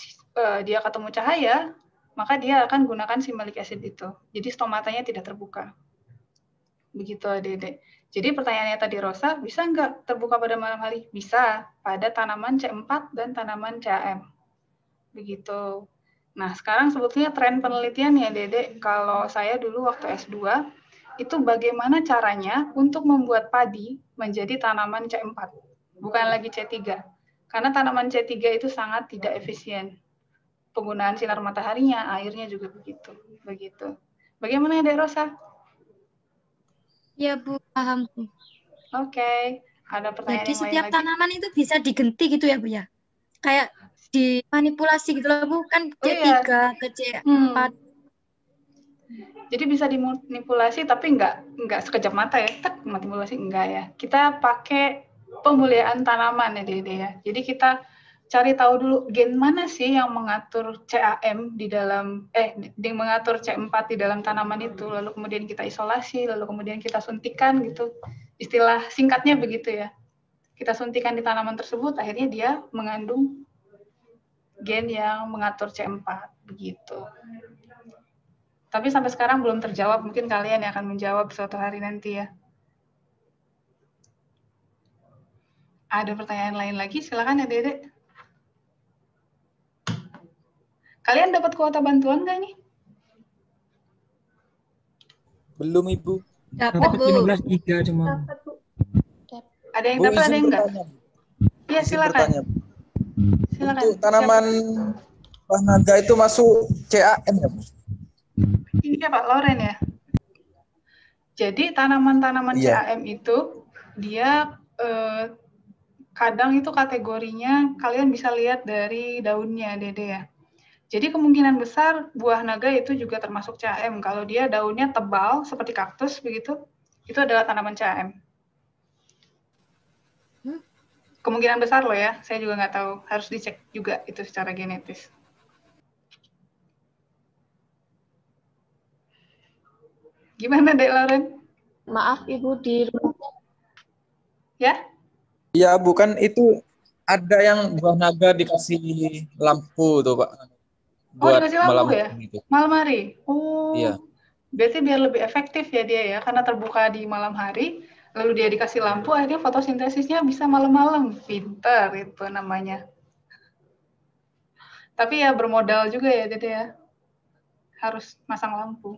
Speaker 1: dia ketemu cahaya, maka dia akan gunakan si malic acid itu. Jadi stomatanya tidak terbuka. Begitu, Dede. Jadi pertanyaannya tadi Rosa, bisa nggak terbuka pada malam hari? Bisa, pada tanaman C4 dan tanaman CAM. Begitu. Nah, sekarang sebetulnya tren penelitian ya, Dede. Kalau saya dulu waktu S2, itu bagaimana caranya untuk membuat padi menjadi tanaman C4, bukan lagi C3. Karena tanaman C3 itu sangat tidak efisien. Penggunaan sinar mataharinya, airnya juga begitu. Bagaimana, Dek Rosa?
Speaker 6: Ya, Bu, paham, Bu.
Speaker 1: Oke. Ada pertanyaan
Speaker 6: Jadi
Speaker 1: yang lain
Speaker 6: setiap
Speaker 1: lagi?
Speaker 6: tanaman itu bisa diganti gitu ya, Bu ya? Kayak dimanipulasi gitu loh, Bu. Kan C3 ke C4.
Speaker 1: Jadi bisa dimanipulasi tapi nggak sekejap mata ya. Manipulasi enggak ya. Kita pakai pemuliaan tanaman ya, Dede ya. Jadi kita cari tahu dulu gen mana sih yang mengatur CAM di dalam mengatur C4 di dalam tanaman itu, lalu kemudian kita isolasi, lalu kemudian kita suntikan gitu. Istilah singkatnya begitu ya. Kita suntikan di tanaman tersebut, akhirnya dia mengandung gen yang mengatur C4 begitu. Tapi sampai sekarang belum terjawab, mungkin kalian yang akan menjawab suatu hari nanti ya. Ada pertanyaan lain lagi? Silakan ya, Dede. Kalian dapat kuota bantuan nggak nih?
Speaker 7: Belum, Ibu.
Speaker 6: Dapat,
Speaker 8: Dapat
Speaker 6: Bu.
Speaker 8: 15 giga cuma.
Speaker 5: Dapat, Bu.
Speaker 1: Ada yang
Speaker 7: Bu,
Speaker 1: dapat, ada
Speaker 7: izin
Speaker 1: yang enggak?
Speaker 7: bertanya.
Speaker 1: Iya,
Speaker 7: Izin
Speaker 1: silakan.
Speaker 7: bertanya.
Speaker 1: Silakan.
Speaker 7: Untuk tanaman buah naga itu masuk CAM ya, Bu?
Speaker 1: Iya, Pak Loren ya. Jadi tanaman-tanaman
Speaker 7: Iya.
Speaker 1: CAM itu dia kadang itu kategorinya kalian bisa lihat dari daunnya, Dede ya. Jadi kemungkinan besar buah naga itu juga termasuk CAM. Kalau dia daunnya tebal seperti kaktus begitu, itu adalah tanaman CAM. Kemungkinan besar loh ya, saya juga nggak tahu. Harus dicek juga itu secara genetis. Gimana, Dek Lauren?
Speaker 2: Maaf Ibu di rumah.
Speaker 1: Ya?
Speaker 7: Iya, bukan itu ada yang buah naga dikasih lampu tuh, Pak.
Speaker 1: Oh,
Speaker 7: Buat
Speaker 1: dikasih lampu
Speaker 7: malam
Speaker 1: ya?
Speaker 7: hari gitu.
Speaker 1: Malam hari? Oh,
Speaker 7: Iya.
Speaker 1: berarti biar lebih efektif ya dia ya, karena terbuka di malam hari, lalu dia dikasih lampu, akhirnya fotosintesisnya bisa malam-malam. Pinter itu namanya. Tapi ya bermodal juga ya, Dede ya. Harus masang lampu.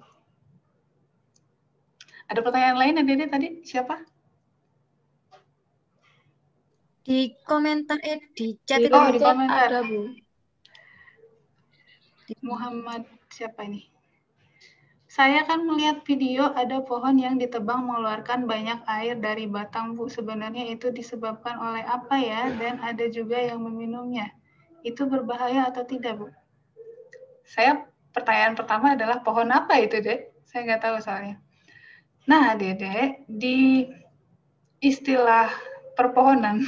Speaker 1: Ada pertanyaan lain ya, Dede tadi? Siapa?
Speaker 6: Di komentar, di chat
Speaker 2: Di
Speaker 6: itu.
Speaker 1: Oh, di
Speaker 2: chat
Speaker 1: komentar.
Speaker 2: ada Bu.
Speaker 1: Muhammad siapa ini? Saya kan melihat video ada pohon yang ditebang mengeluarkan banyak air dari batang, Bu. Sebenarnya itu disebabkan oleh apa ya? Dan ada juga yang meminumnya. Itu berbahaya atau tidak, Bu? Pertanyaan pertama adalah pohon apa itu, Dek? Saya nggak tahu soalnya. Nah, Dede, di istilah perpohonan,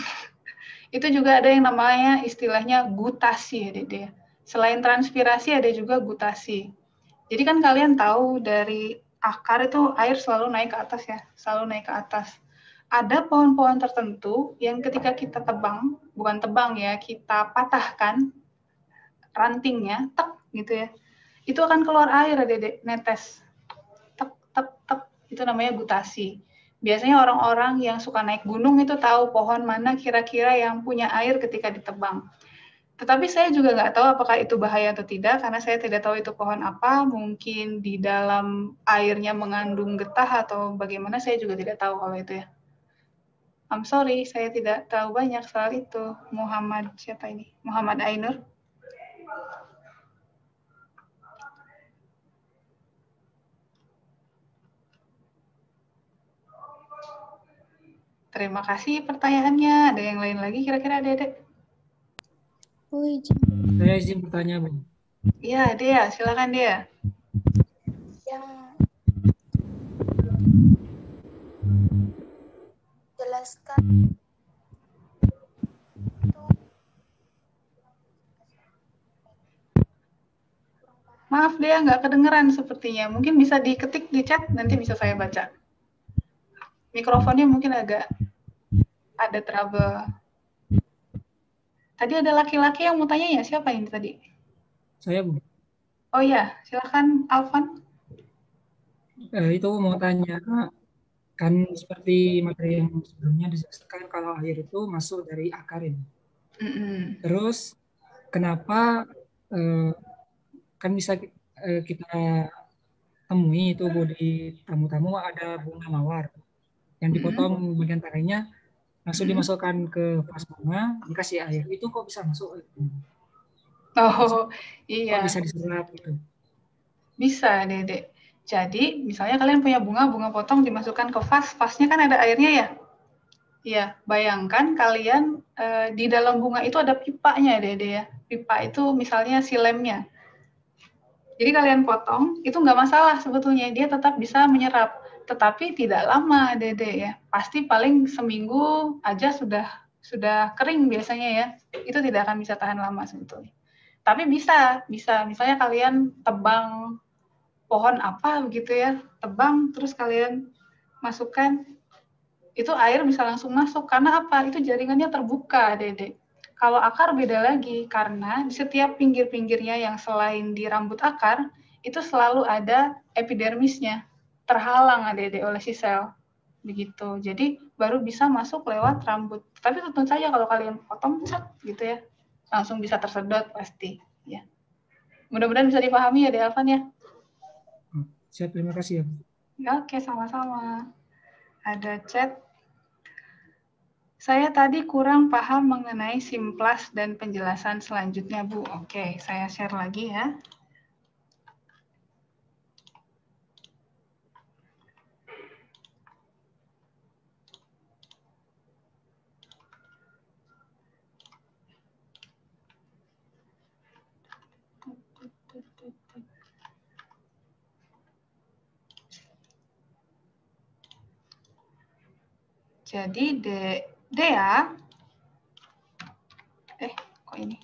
Speaker 1: itu juga ada yang namanya istilahnya gutasi ya, Dede. Selain transpirasi ada juga gutasi. Jadi kan kalian tahu dari akar itu air selalu naik ke atas ya, selalu naik ke atas. Ada pohon-pohon tertentu yang ketika kita tebang, bukan tebang ya, kita patahkan rantingnya, tek gitu ya, itu akan keluar air ya, Dede, netes. Tek, tek, tek, itu namanya gutasi. Biasanya orang-orang yang suka naik gunung itu tahu pohon mana kira-kira yang punya air ketika ditebang. Tetapi saya juga nggak tahu apakah itu bahaya atau tidak, karena saya tidak tahu itu pohon apa, mungkin di dalam airnya mengandung getah atau bagaimana, saya juga tidak tahu kalau itu ya. I'm sorry, saya tidak tahu banyak soal itu. Muhammad, siapa ini? Muhammad Ainur. Terima kasih pertanyaannya. Ada yang lain lagi kira-kira, Dedek?
Speaker 8: Saya izin bertanya, Bu.
Speaker 1: Iya, Dea. Silakan, Dea.
Speaker 9: Yang jelaskan
Speaker 1: Maaf, Dea, nggak kedengeran sepertinya. Mungkin bisa diketik di chat, nanti bisa saya baca. Mikrofonnya mungkin agak ada trouble. Tadi ada laki-laki yang mau tanya ya, siapa ini tadi?
Speaker 8: Saya, Bu.
Speaker 1: Oh iya, silakan Alvan.
Speaker 8: Itu mau tanya, kan seperti materi yang sebelumnya dijelaskan kalau air itu masuk dari akar ini. Terus kenapa kan bisa kita temui itu, Bu, di tamu-tamu ada bunga mawar yang dipotong bagian tangainya, langsung dimasukkan ke vas bunga, dikasih air. Itu kok bisa masuk?
Speaker 1: Oh, iya.
Speaker 8: Kok bisa diserap gitu?
Speaker 1: Bisa, Dede. Jadi, misalnya kalian punya bunga potong dimasukkan ke vas, vasnya kan ada airnya ya? Iya, bayangkan kalian di dalam bunga itu ada pipanya, Dede ya. Pipa itu misalnya silemnya. Jadi kalian potong, itu nggak masalah sebetulnya, dia tetap bisa menyerap. Tetapi tidak lama, Dede ya. Pasti paling seminggu aja sudah kering biasanya ya. Itu tidak akan bisa tahan lama sebetulnya. Tapi bisa. Misalnya kalian tebang pohon apa begitu ya, tebang terus kalian masukkan, itu air bisa langsung masuk. Karena apa? Itu jaringannya terbuka, Dede. Kalau akar beda lagi, karena di setiap pinggir-pinggirnya yang selain di rambut akar, itu selalu ada epidermisnya, terhalang, Dede, oleh si sel. Begitu. Jadi baru bisa masuk lewat rambut. Tapi tentu saja kalau kalian potong, cat, gitu ya, langsung bisa tersedot pasti. Ya. Mudah-mudahan bisa dipahami ya, De Alvan ya.
Speaker 8: Siap, terima kasih ya.
Speaker 1: Oke, sama-sama. Ada chat. Saya tadi kurang paham mengenai Simplas dan penjelasan selanjutnya, Bu. Oke, saya share lagi ya. Jadi Dea, kok ini?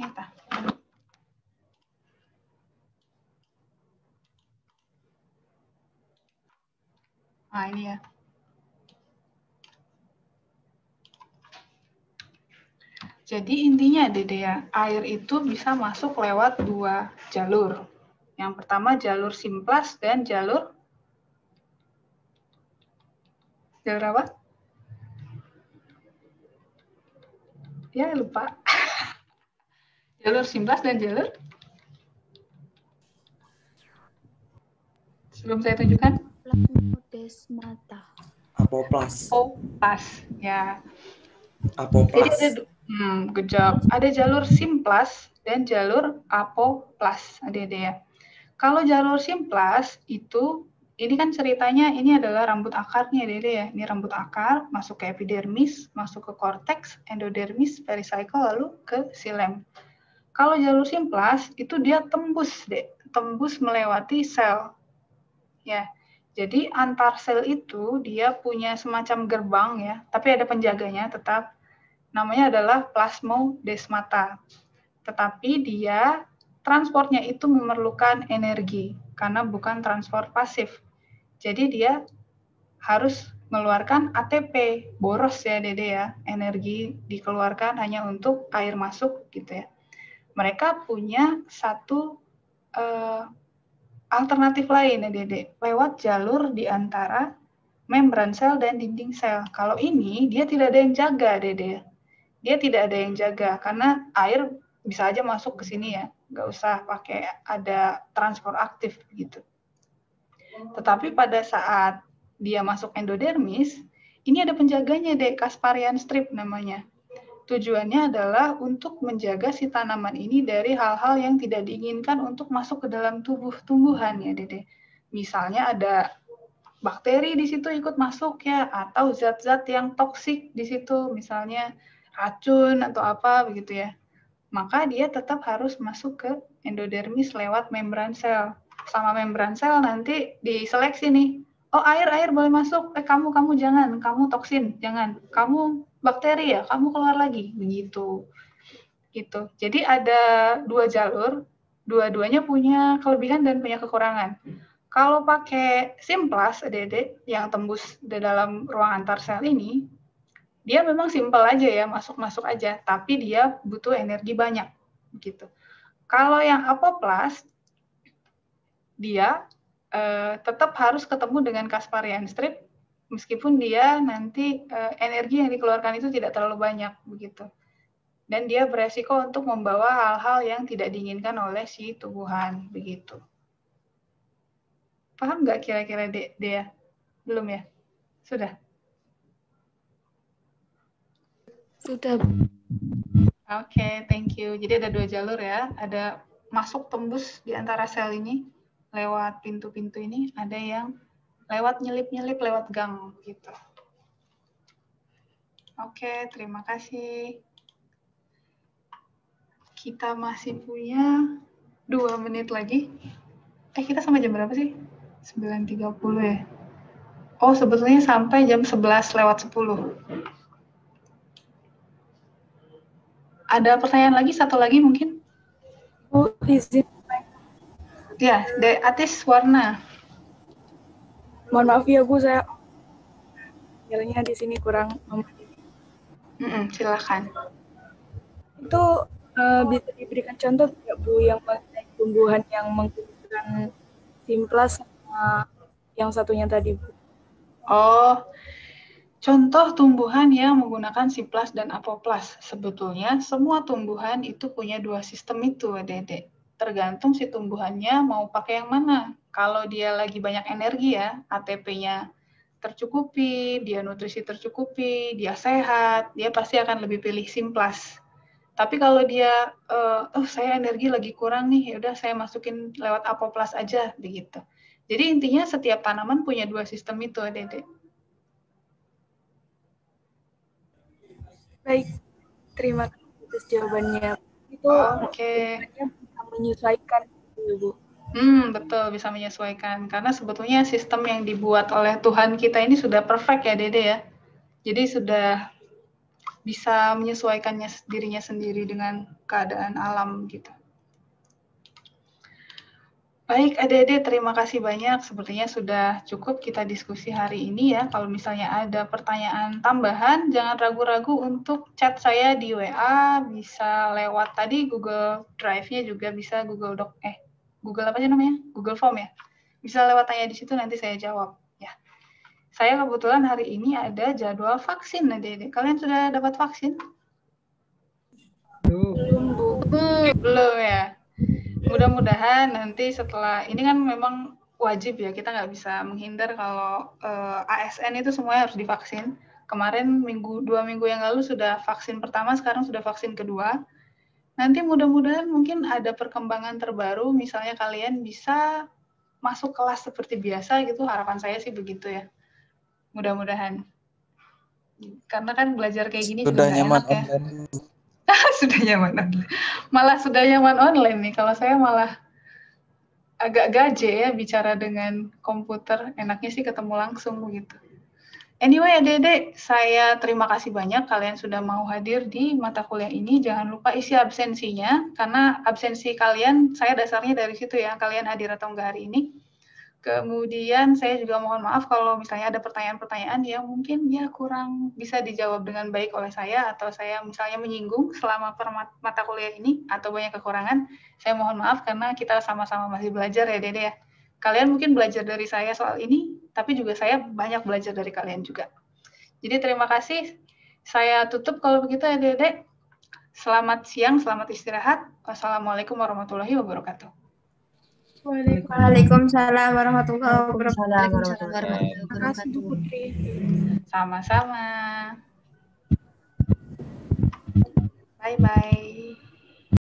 Speaker 1: Entah. Nah, ini ya. Jadi intinya Dede ya, air itu bisa masuk lewat 2 jalur. Yang pertama jalur Simplas dan jalur apa? Ya, lupa. Jalur Simplas dan jalur? Sebelum saya tunjukkan.
Speaker 4: Plasmodesmata.
Speaker 3: Apoplas.
Speaker 1: Apoplas, ya.
Speaker 3: Apoplas.
Speaker 1: Jadi ada, good job. Ada jalur Simplas dan jalur Apoplas, ada ya. Kalau jalur Simplas itu, ini kan ceritanya ini adalah rambut akarnya, Dede ya. Ini rambut akar, masuk ke epidermis, masuk ke korteks, endodermis, pericycle, lalu ke xilem. Kalau jalur Simplas itu dia tembus, tembus melewati sel. Ya, jadi antar sel itu dia punya semacam gerbang ya, tapi ada penjaganya tetap. Namanya adalah plasmodesmata. Tetapi dia transportnya itu memerlukan energi karena bukan transport pasif. Jadi dia harus mengeluarkan ATP, boros ya Dede ya, energi dikeluarkan hanya untuk air masuk gitu ya. Mereka punya satu alternatif lain ya Dede, lewat jalur di antara membran sel dan dinding sel. Kalau ini dia tidak ada yang jaga Dede. Dia tidak ada yang jaga karena air bisa aja masuk ke sini ya, nggak usah pakai ada transport aktif gitu. Tetapi pada saat dia masuk endodermis, ini ada penjaganya deh, Casparian strip namanya. Tujuannya adalah untuk menjaga si tanaman ini dari hal-hal yang tidak diinginkan untuk masuk ke dalam tubuh tumbuhan ya Dede. Misalnya ada bakteri di situ ikut masuk ya, atau zat-zat yang toksik di situ, misalnya racun atau apa begitu ya. Maka dia tetap harus masuk ke endodermis lewat membran sel. Sama membran sel nanti diseleksi nih. Oh, air boleh masuk. Kamu jangan. Kamu toksin, jangan. Kamu bakteri ya, kamu keluar lagi. Begitu. Gitu. Jadi ada 2 jalur, dua-duanya punya kelebihan dan punya kekurangan. Kalau pakai Simplas, Dede, yang tembus di dalam ruang antar sel ini, dia memang simpel aja ya, masuk-masuk aja, tapi dia butuh energi banyak. Gitu. Kalau yang Apoplas, dia tetap harus ketemu dengan Casparian strip, meskipun dia nanti energi yang dikeluarkan itu tidak terlalu banyak begitu. Dan dia beresiko untuk membawa hal-hal yang tidak diinginkan oleh si tumbuhan begitu. Paham nggak kira-kira Dea? Belum ya? Sudah?
Speaker 4: Sudah.
Speaker 1: Oke, thank you. Jadi ada 2 jalur ya. Ada masuk tembus di antara sel ini lewat pintu-pintu ini, ada yang lewat nyelip-nyelip lewat gang gitu. Oke, terima kasih. Kita masih punya 2 menit lagi. Kita sampai jam berapa sih? 9.30 ya. Oh, sebetulnya sampai jam 11 lewat 10. Ada pertanyaan lagi, satu lagi mungkin?
Speaker 10: Oh, izin.
Speaker 1: Ya, Atis Warna.
Speaker 10: Mohon maaf ya Bu, saya jalannya di sini kurang.
Speaker 1: Silakan.
Speaker 10: Itu bisa diberikan contoh tidak Bu yang mengenai tumbuhan yang menggunakan Simplas sama yang satunya tadi Bu?
Speaker 1: Oh, contoh tumbuhan yang menggunakan Simplas dan Apoplas. Sebetulnya semua tumbuhan itu punya 2 sistem itu, Dede. tergantung si tumbuhannya mau pakai yang mana. Kalau dia lagi banyak energi ya, ATP-nya tercukupi, dia nutrisi tercukupi, dia sehat, dia pasti akan lebih pilih Simplas. Tapi kalau dia, saya energi lagi kurang nih, ya udah saya masukin lewat Apoplas aja, begitu. Jadi intinya setiap tanaman punya dua sistem itu, Dede.
Speaker 10: Baik, terima kasih atas jawabannya. Itu bisa menyesuaikan, Bu.
Speaker 1: Betul, bisa menyesuaikan. Karena sebetulnya sistem yang dibuat oleh Tuhan kita ini sudah perfect ya, Dede ya. Jadi sudah bisa menyesuaikannya dirinya sendiri dengan keadaan alam gitu. Baik, Adik-adik, terima kasih banyak. Sepertinya sudah cukup kita diskusi hari ini ya. Kalau misalnya ada pertanyaan tambahan, jangan ragu-ragu untuk chat saya di WA, bisa lewat tadi Google Drive-nya juga bisa Google Doc, Google apa sih namanya? Google Form ya. Bisa lewat tanya di situ, nanti saya jawab. Ya. Saya kebetulan hari ini ada jadwal vaksin, Adik-adik. Kalian sudah dapat vaksin?
Speaker 10: Belum, Bu.
Speaker 1: Belum ya. Mudah-mudahan nanti setelah ini kan memang wajib ya, kita nggak bisa menghindar kalau ASN itu semuanya harus divaksin. Kemarin 2 minggu yang lalu sudah vaksin pertama, sekarang sudah vaksin kedua. Nanti mudah-mudahan mungkin ada perkembangan terbaru, misalnya kalian bisa masuk kelas seperti biasa gitu, harapan saya sih begitu ya. Mudah-mudahan. Karena kan belajar kayak gini
Speaker 7: Sudah
Speaker 1: juga
Speaker 7: nyaman
Speaker 1: enak ya.
Speaker 7: online.
Speaker 1: Sudah nyaman online. Malah sudah nyaman online nih. Kalau saya malah agak gaje ya bicara dengan komputer. Enaknya sih ketemu langsung begitu. Anyway, Adik-adik, saya terima kasih banyak kalian sudah mau hadir di mata kuliah ini. Jangan lupa isi absensinya, karena absensi kalian, saya dasarnya dari situ ya, kalian hadir atau enggak hari ini. Kemudian saya juga mohon maaf kalau misalnya ada pertanyaan-pertanyaan yang mungkin ya kurang bisa dijawab dengan baik oleh saya, atau saya misalnya menyinggung selama mata kuliah ini, atau banyak kekurangan. Saya mohon maaf karena kita sama-sama masih belajar ya, Dede ya. Kalian mungkin belajar dari saya soal ini, tapi juga saya banyak belajar dari kalian juga. Jadi terima kasih. Saya tutup kalau begitu ya, Dede. Selamat siang, selamat istirahat. Wassalamualaikum warahmatullahi wabarakatuh.
Speaker 2: Waalaikumsalam warahmatullahi wabarakatuh.
Speaker 10: Terima kasih, Bu Putri.
Speaker 1: Sama-sama. Bye-bye.